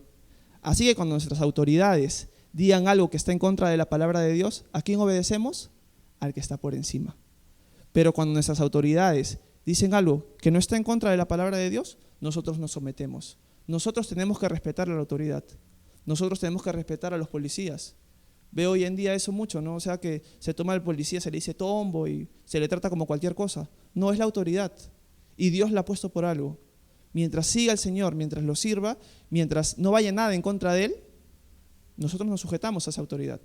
Así que cuando nuestras autoridades digan algo que está en contra de la palabra de Dios, ¿a quién obedecemos? Al que está por encima. Pero cuando nuestras autoridades dicen algo que no está en contra de la palabra de Dios, nosotros nos sometemos. Nosotros tenemos que respetar a la autoridad. Nosotros tenemos que respetar a los policías. Veo hoy en día eso mucho, ¿no? O sea, que se toma al policía, se le dice tombo y se le trata como cualquier cosa. No, es la autoridad. Y Dios la ha puesto por algo. Mientras siga al Señor, mientras lo sirva, mientras no vaya nada en contra de Él, nosotros nos sujetamos a esa autoridad.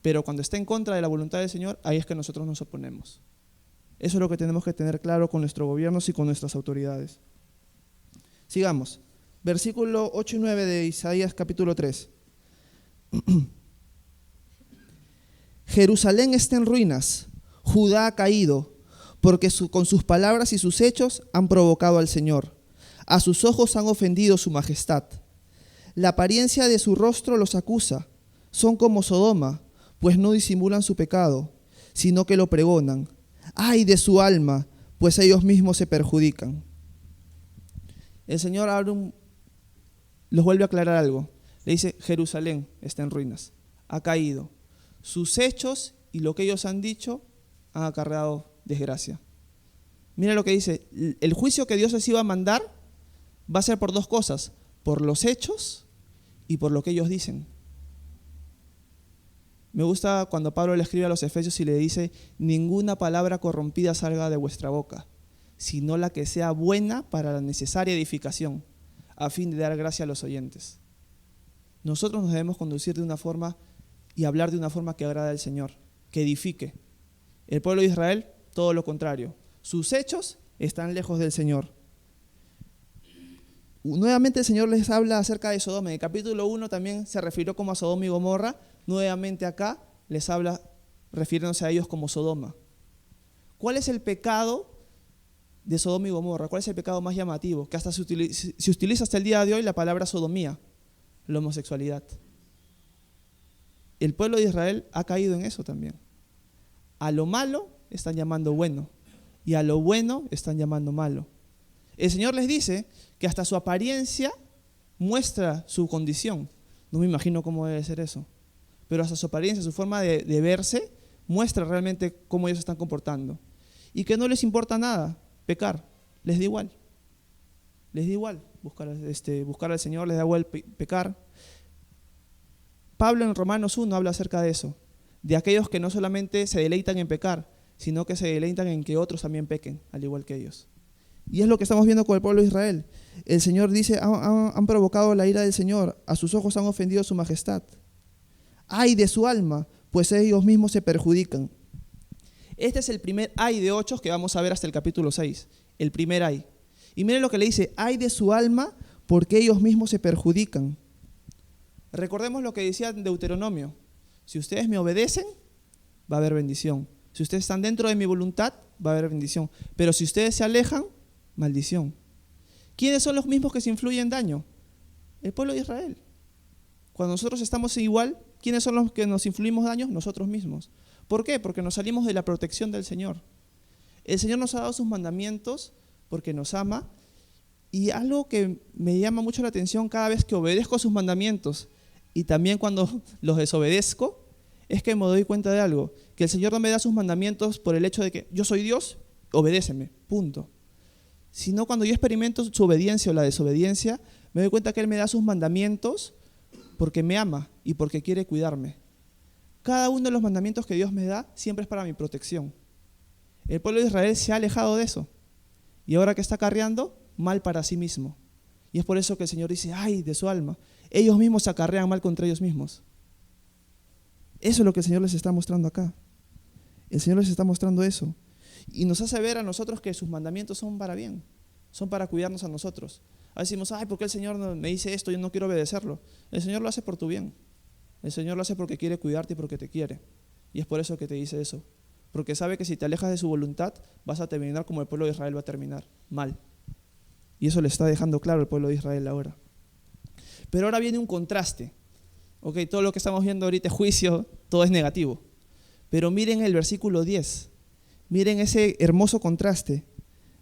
Pero cuando está en contra de la voluntad del Señor, ahí es que nosotros nos oponemos. Eso es lo que tenemos que tener claro con nuestros gobiernos y con nuestras autoridades. Sigamos. Versículo 8 y 9 de Isaías capítulo 3. Jerusalén está en ruinas, Judá ha caído, porque con sus palabras y sus hechos han provocado al Señor. A sus ojos han ofendido su majestad. La apariencia de su rostro los acusa. Son como Sodoma, pues no disimulan su pecado, sino que lo pregonan. ¡Ay de su alma! Pues ellos mismos se perjudican. El Señor los vuelve a aclarar algo. Le dice, Jerusalén está en ruinas, ha caído. Sus hechos y lo que ellos han dicho han acarreado desgracia. Mira lo que dice, el juicio que Dios les iba a mandar va a ser por dos cosas, por los hechos y por lo que ellos dicen. Me gusta cuando Pablo le escribe a los Efesios y le dice, ninguna palabra corrompida salga de vuestra boca, sino la que sea buena para la necesaria edificación, a fin de dar gracia a los oyentes. Nosotros nos debemos conducir de una forma y hablar de una forma que agrada al Señor, que edifique. El pueblo de Israel, todo lo contrario. Sus hechos están lejos del Señor. Nuevamente el Señor les habla acerca de Sodoma. En el capítulo 1 también se refirió como a Sodoma y Gomorra. Nuevamente acá les habla refiriéndose a ellos como Sodoma. ¿Cuál es el pecado de Sodoma y Gomorra? ¿Cuál es el pecado más llamativo? Que hasta se utiliza hasta el día de hoy la palabra sodomía, la homosexualidad. El pueblo de Israel ha caído en eso también. A lo malo están llamando bueno y a lo bueno están llamando malo. El Señor les dice que hasta su apariencia muestra su condición. No me imagino cómo debe ser eso. Pero hasta su apariencia, su forma de verse, muestra realmente cómo ellos se están comportando. Y que no les importa nada pecar, les da igual. Les da igual buscar al Señor, les da igual pecar. Pablo en Romanos 1 habla acerca de eso, de aquellos que no solamente se deleitan en pecar, sino que se deleitan en que otros también pequen, al igual que ellos. Y es lo que estamos viendo con el pueblo de Israel. El Señor dice, han provocado la ira del Señor, a sus ojos han ofendido su majestad. ¡Ay de su alma! Pues ellos mismos se perjudican. Este es el primer ay de 8 que vamos a ver hasta el capítulo 6. El primer ay. Y miren lo que le dice, ay de su alma, porque ellos mismos se perjudican. Recordemos lo que decía en Deuteronomio. Si ustedes me obedecen, va a haber bendición. Si ustedes están dentro de mi voluntad, va a haber bendición. Pero si ustedes se alejan, maldición. ¿Quiénes son los mismos que se influyen daño? El pueblo de Israel. Cuando nosotros estamos igual, ¿quiénes son los que nos influimos daño? Nosotros mismos. ¿Por qué? Porque nos salimos de la protección del Señor. El Señor nos ha dado sus mandamientos porque nos ama. Y algo que me llama mucho la atención cada vez que obedezco sus mandamientos y también cuando los desobedezco, es que me doy cuenta de algo, que el Señor no me da sus mandamientos por el hecho de que yo soy Dios, obedéceme, punto. Sino cuando yo experimento su obediencia o la desobediencia, me doy cuenta que Él me da sus mandamientos porque me ama y porque quiere cuidarme. Cada uno de los mandamientos que Dios me da siempre es para mi protección. El pueblo de Israel se ha alejado de eso y ahora que está acarreando, mal para sí mismo. Y es por eso que el Señor dice, ay, de su alma. Ellos mismos se acarrean mal contra ellos mismos. Eso es lo que el Señor les está mostrando acá. El Señor les está mostrando eso. Y nos hace ver a nosotros que sus mandamientos son para bien, son para cuidarnos a nosotros. A veces decimos, ay, ¿por qué el Señor me dice esto? Yo no quiero obedecerlo. El Señor lo hace por tu bien. El Señor lo hace porque quiere cuidarte y porque te quiere. Y es por eso que te dice eso. Porque sabe que si te alejas de su voluntad, vas a terminar como el pueblo de Israel va a terminar, mal. Y eso le está dejando claro al pueblo de Israel ahora. Pero ahora viene un contraste. Okay, todo lo que estamos viendo ahorita es juicio, todo es negativo. Pero miren el versículo 10. Miren ese hermoso contraste.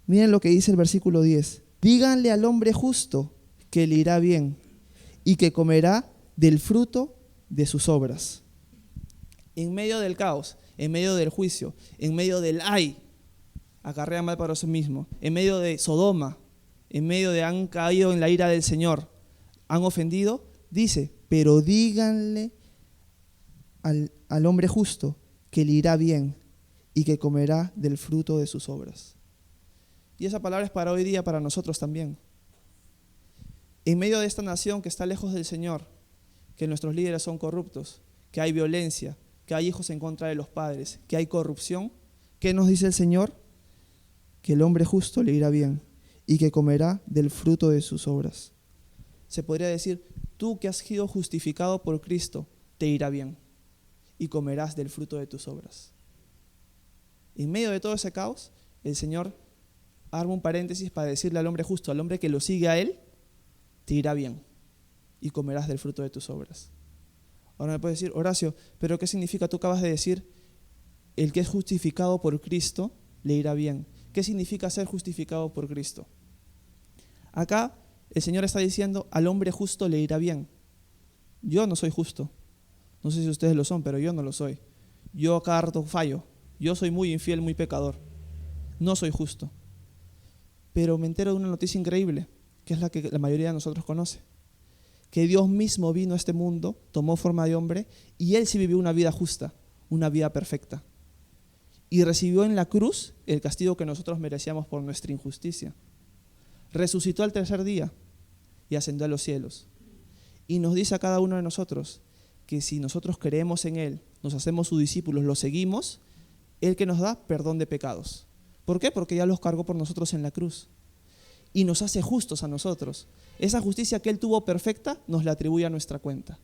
Miren lo que dice el versículo 10. Díganle al hombre justo que le irá bien y que comerá del fruto de sus obras. En medio del caos, en medio del juicio, en medio del ay, acarrea mal para sí mismo, en medio de Sodoma, en medio de han caído en la ira del Señor, han ofendido, dice, pero díganle al hombre justo que le irá bien y que comerá del fruto de sus obras. Y esa palabra es para hoy día, para nosotros también. En medio de esta nación que está lejos del Señor, que nuestros líderes son corruptos, que hay violencia, que hay hijos en contra de los padres, que hay corrupción, ¿qué nos dice el Señor? Que el hombre justo le irá bien y que comerá del fruto de sus obras. Se podría decir, tú que has sido justificado por Cristo, te irá bien y comerás del fruto de tus obras. En medio de todo ese caos, el Señor arma un paréntesis para decirle al hombre justo, al hombre que lo sigue a Él, te irá bien y comerás del fruto de tus obras. Ahora me puedes decir, Horacio, ¿pero qué significa? Tú acabas de decir, el que es justificado por Cristo le irá bien. ¿Qué significa ser justificado por Cristo? Acá el Señor está diciendo, al hombre justo le irá bien. Yo no soy justo. No sé si ustedes lo son, pero yo no lo soy. Yo a cada rato fallo. Yo soy muy infiel, muy pecador. No soy justo. Pero me entero de una noticia increíble, que es la que la mayoría de nosotros conoce. Que Dios mismo vino a este mundo, tomó forma de hombre, y Él sí vivió una vida justa, una vida perfecta. Y recibió en la cruz el castigo que nosotros merecíamos por nuestra injusticia. Resucitó al tercer día y ascendió a los cielos. Y nos dice a cada uno de nosotros que si nosotros creemos en Él, nos hacemos sus discípulos, lo seguimos, Él que nos da perdón de pecados. ¿Por qué? Porque ya los cargó por nosotros en la cruz. Y nos hace justos a nosotros. Esa justicia que Él tuvo perfecta nos la atribuye a nuestra cuenta.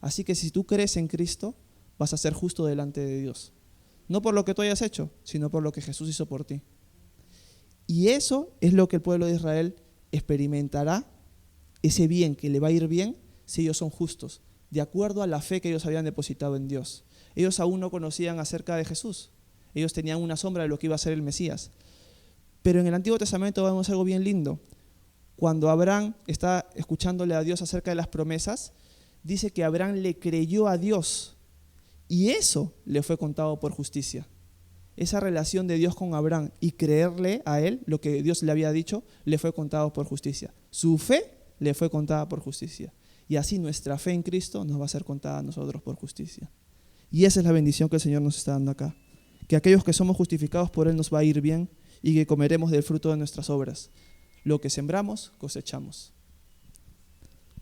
Así que si tú crees en Cristo, vas a ser justo delante de Dios. No por lo que tú hayas hecho, sino por lo que Jesús hizo por ti. Y eso es lo que el pueblo de Israel experimentará, ese bien que le va a ir bien si ellos son justos, de acuerdo a la fe que ellos habían depositado en Dios. Ellos aún no conocían acerca de Jesús. Ellos tenían una sombra de lo que iba a ser el Mesías. Pero en el Antiguo Testamento vemos algo bien lindo. Cuando Abraham está escuchándole a Dios acerca de las promesas, dice que Abraham le creyó a Dios y eso le fue contado por justicia. Esa relación de Dios con Abraham y creerle a él, lo que Dios le había dicho, le fue contado por justicia. Su fe le fue contada por justicia. Y así nuestra fe en Cristo nos va a ser contada a nosotros por justicia. Y esa es la bendición que el Señor nos está dando acá. Que aquellos que somos justificados por Él nos va a ir bien y que comeremos del fruto de nuestras obras. Lo que sembramos, cosechamos.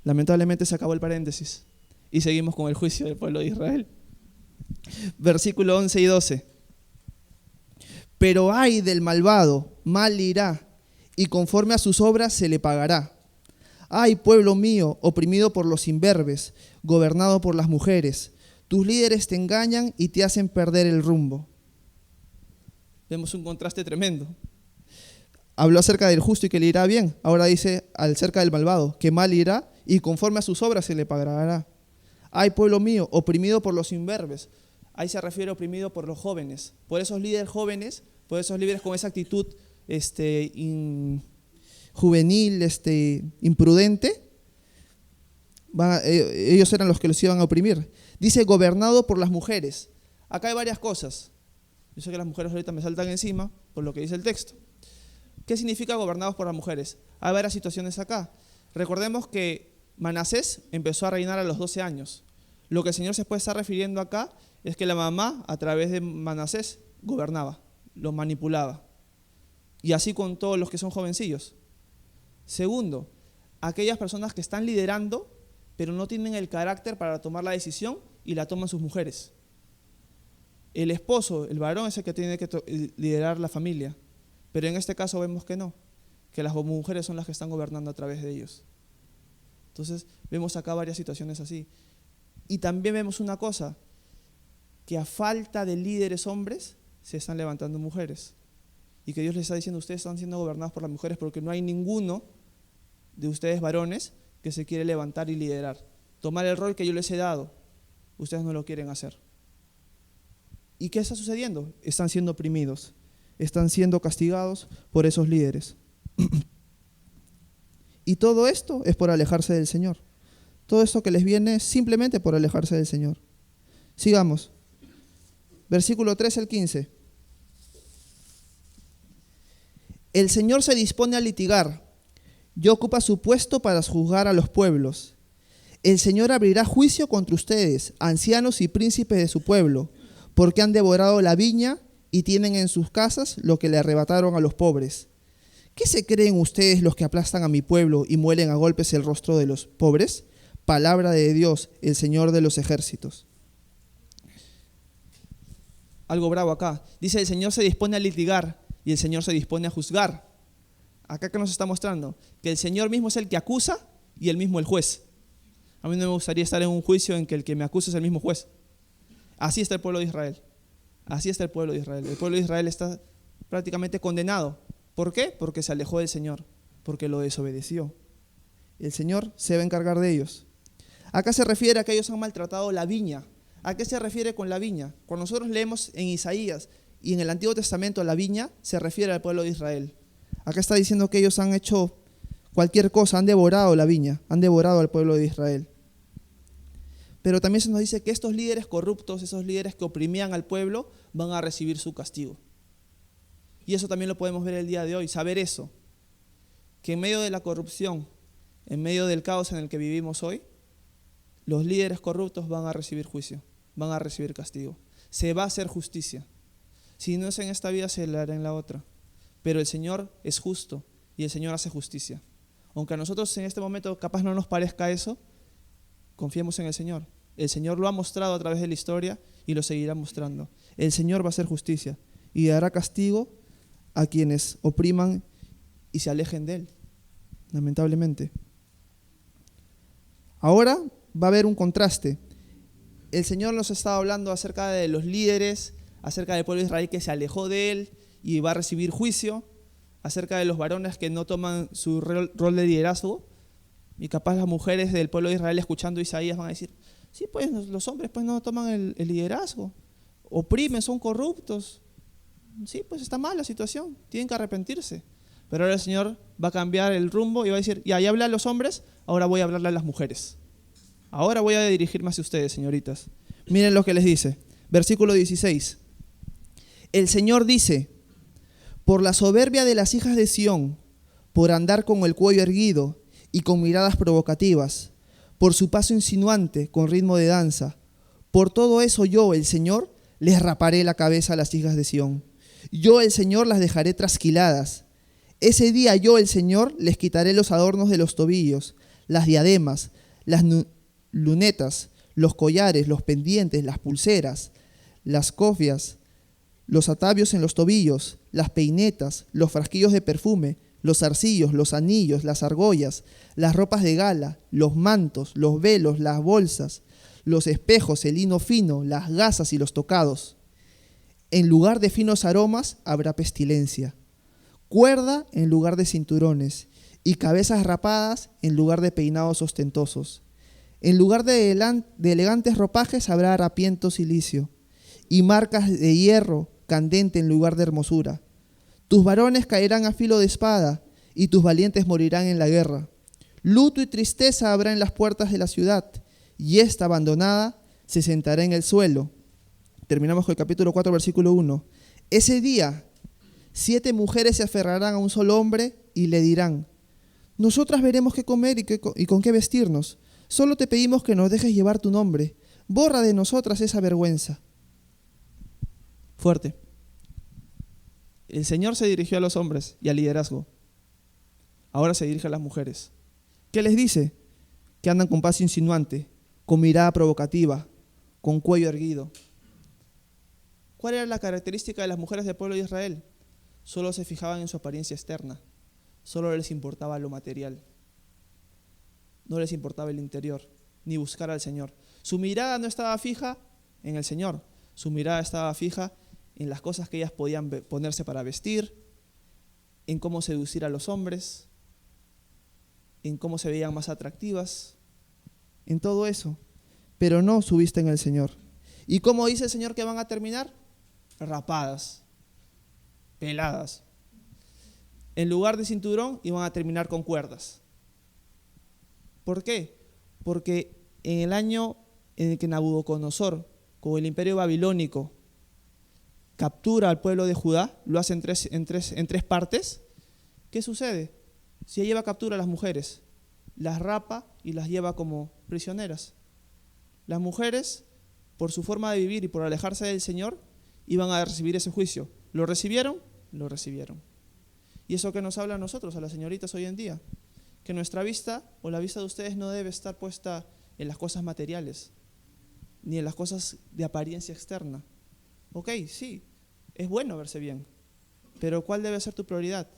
Lamentablemente se acabó el paréntesis y seguimos con el juicio del pueblo de Israel. Versículo 11 y 12. Pero ay del malvado, mal irá, y conforme a sus obras se le pagará. Ay, pueblo mío, oprimido por los imberbes, gobernado por las mujeres, tus líderes te engañan y te hacen perder el rumbo. Vemos un contraste tremendo. Habló acerca del justo y que le irá bien. Ahora dice acerca del malvado, que mal irá y conforme a sus obras se le pagará. Ay, pueblo mío, oprimido por los imberbes. Ahí se refiere a oprimido por los jóvenes. Por esos líderes jóvenes, por esos líderes con esa actitud juvenil, imprudente, ellos eran los que los iban a oprimir. Dice gobernado por las mujeres. Acá hay varias cosas. Yo sé que las mujeres ahorita me saltan encima por lo que dice el texto. ¿Qué significa gobernados por las mujeres? Hay varias situaciones acá. Recordemos que Manasés empezó a reinar a los 12 años. Lo que el Señor se puede estar refiriendo acá es que la mamá, a través de Manasés, gobernaba, lo manipulaba. Y así con todos los que son jovencillos. Segundo, aquellas personas que están liderando, pero no tienen el carácter para tomar la decisión y la toman sus mujeres. El esposo, el varón, es el que tiene que liderar la familia. Pero en este caso vemos que no, que las mujeres son las que están gobernando a través de ellos. Entonces vemos acá varias situaciones así. Y también vemos una cosa, que a falta de líderes hombres se están levantando mujeres. Y que Dios les está diciendo, ustedes están siendo gobernados por las mujeres porque no hay ninguno de ustedes varones que se quiere levantar y liderar. Tomar el rol que yo les he dado, ustedes no lo quieren hacer. ¿Y qué está sucediendo? Están siendo oprimidos, están siendo castigados por esos líderes. Y todo esto es por alejarse del Señor. Todo esto que les viene es simplemente por alejarse del Señor. Sigamos. Versículo 13 al 15. El Señor se dispone a litigar y ocupa su puesto para juzgar a los pueblos. El Señor abrirá juicio contra ustedes, ancianos y príncipes de su pueblo, porque han devorado la viña y tienen en sus casas lo que le arrebataron a los pobres. ¿Qué se creen ustedes los que aplastan a mi pueblo y muelen a golpes el rostro de los pobres? Palabra de Dios, el Señor de los ejércitos. Algo bravo acá. Dice, el Señor se dispone a litigar y el Señor se dispone a juzgar. Acá que nos está mostrando que el Señor mismo es el que acusa y él mismo el juez. A mí no me gustaría estar en un juicio en que el que me acusa es el mismo juez. Así está el pueblo de Israel. Así está el pueblo de Israel. El pueblo de Israel está prácticamente condenado. ¿Por qué? Porque se alejó del Señor, porque lo desobedeció. El Señor se va a encargar de ellos. Acá se refiere a que ellos han maltratado la viña. ¿A qué se refiere con la viña? Cuando nosotros leemos en Isaías y en el Antiguo Testamento la viña, se refiere al pueblo de Israel. Acá está diciendo que ellos han hecho cualquier cosa, han devorado la viña, han devorado al pueblo de Israel. Pero también se nos dice que estos líderes corruptos, esos líderes que oprimían al pueblo, van a recibir su castigo. Y eso también lo podemos ver el día de hoy, saber eso, que en medio de la corrupción, en medio del caos en el que vivimos hoy, los líderes corruptos van a recibir juicio, van a recibir castigo. Se va a hacer justicia. Si no es en esta vida, se la hará en la otra. Pero el Señor es justo y el Señor hace justicia. Aunque a nosotros en este momento capaz no nos parezca eso, confiemos en el Señor. El Señor lo ha mostrado a través de la historia y lo seguirá mostrando. El Señor va a hacer justicia y dará castigo a quienes opriman y se alejen de Él, lamentablemente. Ahora va a haber un contraste. El Señor nos estaba hablando acerca de los líderes, acerca del pueblo de Israel que se alejó de Él y va a recibir juicio, acerca de los varones que no toman su rol de liderazgo, y capaz las mujeres del pueblo de Israel escuchando a Isaías van a decir, sí, pues los hombres pues no toman el liderazgo, oprimen, son corruptos, sí, pues está mal la situación, tienen que arrepentirse. Pero ahora el Señor va a cambiar el rumbo y va a decir, ya hablé a los hombres, ahora voy a hablarle a las mujeres. Ahora voy a dirigirme hacia ustedes, señoritas. Miren lo que les dice, versículo 16. El Señor dice, por la soberbia de las hijas de Sión, por andar con el cuello erguido y con miradas provocativas, por su paso insinuante con ritmo de danza, por todo eso yo, el Señor, les raparé la cabeza a las hijas de Sión. Yo, el Señor, las dejaré trasquiladas. Ese día yo, el Señor, les quitaré los adornos de los tobillos, las diademas, las lunetas, los collares, los pendientes, las pulseras, las cofias, los atavios en los tobillos, las peinetas, los frasquillos de perfume, los zarcillos, los anillos, las argollas, las ropas de gala, los mantos, los velos, las bolsas, los espejos, el lino fino, las gasas y los tocados. En lugar de finos aromas habrá pestilencia, cuerda en lugar de cinturones y cabezas rapadas en lugar de peinados ostentosos. En lugar de elegantes ropajes habrá harapiento silicio y marcas de hierro candente en lugar de hermosura. Tus varones caerán a filo de espada y tus valientes morirán en la guerra. Luto y tristeza habrá en las puertas de la ciudad y esta abandonada se sentará en el suelo. Terminamos con el capítulo 4, versículo 1. Ese día 7 mujeres se aferrarán a un solo hombre y le dirán, nosotras veremos qué comer y con qué vestirnos. Solo te pedimos que nos dejes llevar tu nombre. Borra de nosotras esa vergüenza. Fuerte. El Señor se dirigió a los hombres y al liderazgo. Ahora se dirige a las mujeres. ¿Qué les dice? Que andan con paso insinuante, con mirada provocativa, con cuello erguido. ¿Cuál era la característica de las mujeres del pueblo de Israel? Solo se fijaban en su apariencia externa. Solo les importaba lo material. No les importaba el interior, ni buscar al Señor. Su mirada no estaba fija en el Señor. Su mirada estaba fija en las cosas que ellas podían ponerse para vestir, en cómo seducir a los hombres, en cómo se veían más atractivas, en todo eso. Pero no su vista en el Señor. ¿Y cómo dice el Señor que van a terminar? Rapadas, peladas. En lugar de cinturón iban a terminar con cuerdas. ¿Por qué? Porque en el año en el que Nabucodonosor, con el imperio babilónico, captura al pueblo de Judá, lo hace en tres partes, ¿qué sucede? Si lleva captura a las mujeres, las rapa y las lleva como prisioneras. Las mujeres, por su forma de vivir y por alejarse del Señor, iban a recibir ese juicio. ¿Lo recibieron? Lo recibieron. ¿Y eso que nos habla a nosotros, a las señoritas hoy en día? Que nuestra vista o la vista de ustedes no debe estar puesta en las cosas materiales, ni en las cosas de apariencia externa. Ok, sí, es bueno verse bien, pero ¿cuál debe ser tu prioridad?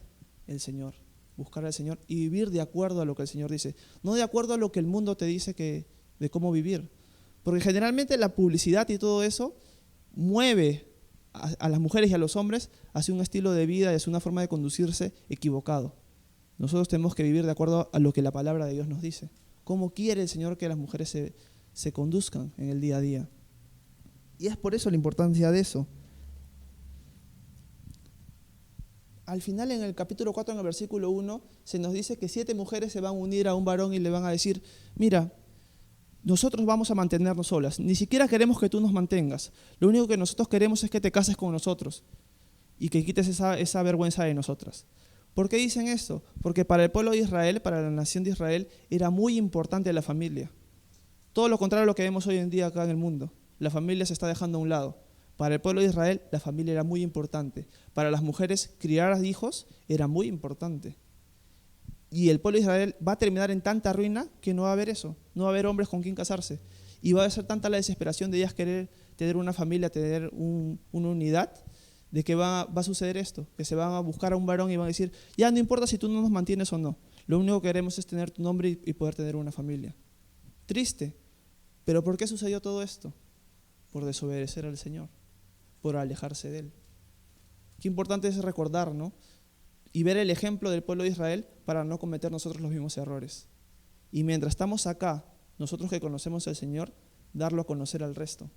El Señor, buscar al Señor y vivir de acuerdo a lo que el Señor dice, no de acuerdo a lo que el mundo te dice de cómo vivir. Porque generalmente la publicidad y todo eso mueve a las mujeres y a los hombres hacia un estilo de vida y hacia una forma de conducirse equivocado. Nosotros tenemos que vivir de acuerdo a lo que la palabra de Dios nos dice. ¿Cómo quiere el Señor que las mujeres se conduzcan en el día a día? Y es por eso la importancia de eso. Al final, en el capítulo 4, en el versículo 1, se nos dice que 7 mujeres se van a unir a un varón y le van a decir, mira, nosotros vamos a mantenernos solas. Ni siquiera queremos que tú nos mantengas. Lo único que nosotros queremos es que te cases con nosotros y que quites esa vergüenza de nosotras. ¿Por qué dicen esto? Porque para el pueblo de Israel, para la nación de Israel, era muy importante la familia. Todo lo contrario a lo que vemos hoy en día acá en el mundo. La familia se está dejando a un lado. Para el pueblo de Israel, la familia era muy importante. Para las mujeres, criar a hijos era muy importante. Y el pueblo de Israel va a terminar en tanta ruina que no va a haber eso. No va a haber hombres con quien casarse. Y va a ser tanta la desesperación de ellas querer tener una familia, tener una unidad, de que va a suceder esto. Que se van a buscar a un varón y van a decir, ya no importa si tú no nos mantienes o no. Lo único que queremos es tener tu nombre y poder tener una familia. Triste. ¿Pero por qué sucedió todo esto? Por desobedecer al Señor, por alejarse de Él. Qué importante es recordar, ¿no? Y ver el ejemplo del pueblo de Israel para no cometer nosotros los mismos errores. Y mientras estamos acá, nosotros que conocemos al Señor, darlo a conocer al resto,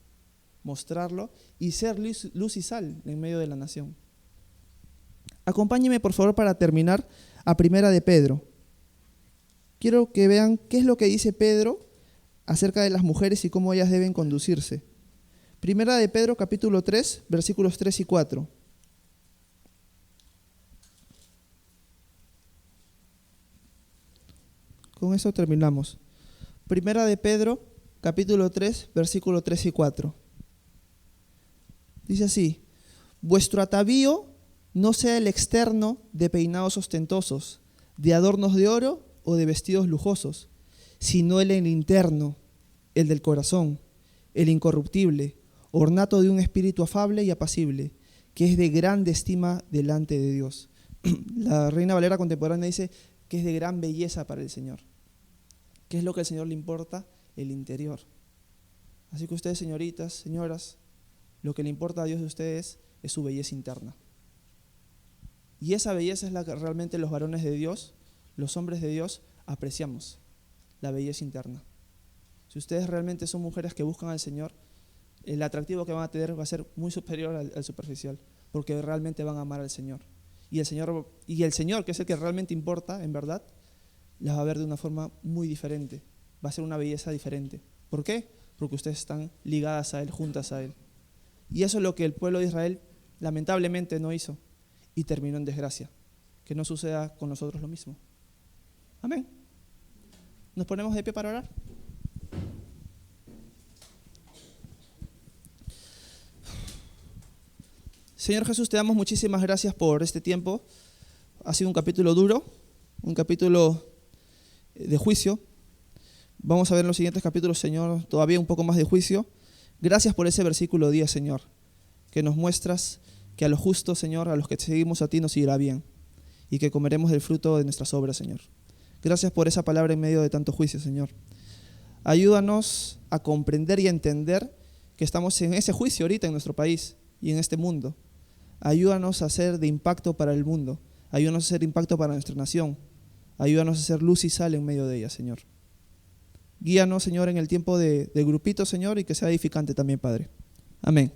mostrarlo y ser luz y sal en medio de la nación. Acompáñenme por favor para terminar a Primera de Pedro. Quiero que vean qué es lo que dice Pedro acerca de las mujeres y cómo ellas deben conducirse. Primera de Pedro capítulo 3, versículos 3 y 4. Con eso terminamos. Primera de Pedro capítulo 3, versículos 3 y 4. Dice así: vuestro atavío no sea el externo de peinados ostentosos, de adornos de oro o de vestidos lujosos, sino el interno, el del corazón, el incorruptible, ornato de un espíritu afable y apacible, que es de grande estima delante de Dios. La Reina Valera contemporánea dice que es de gran belleza para el Señor. ¿Qué es lo que al Señor le importa? El interior. Así que ustedes, señoritas, señoras, lo que le importa a Dios de ustedes es su belleza interna. Y esa belleza es la que realmente los varones de Dios, los hombres de Dios, apreciamos, la belleza interna. Si ustedes realmente son mujeres que buscan al Señor, el atractivo que van a tener va a ser muy superior al superficial, porque realmente van a amar al Señor. Y el Señor, que es el que realmente importa, en verdad, las va a ver de una forma muy diferente. Va a ser una belleza diferente. ¿Por qué? Porque ustedes están ligadas a Él, juntas a Él. Y eso es lo que el pueblo de Israel lamentablemente no hizo y terminó en desgracia. Que no suceda con nosotros lo mismo. Amén. ¿Nos ponemos de pie para orar? Señor Jesús, te damos muchísimas gracias por este tiempo. Ha sido un capítulo duro, un capítulo de juicio. Vamos a ver en los siguientes capítulos, Señor, todavía un poco más de juicio. Gracias por ese versículo 10, Señor, que nos muestras que a los justos, Señor, a los que te seguimos a ti nos irá bien y que comeremos del fruto de nuestras obras, Señor. Gracias por esa palabra en medio de tanto juicio, Señor. Ayúdanos a comprender y a entender que estamos en ese juicio ahorita en nuestro país y en este mundo. Ayúdanos a ser de impacto para el mundo. Ayúdanos a ser impacto para nuestra nación. Ayúdanos a ser luz y sal en medio de ella, Señor. Guíanos, Señor, en el tiempo de grupito, Señor, y que sea edificante también, Padre. Amén.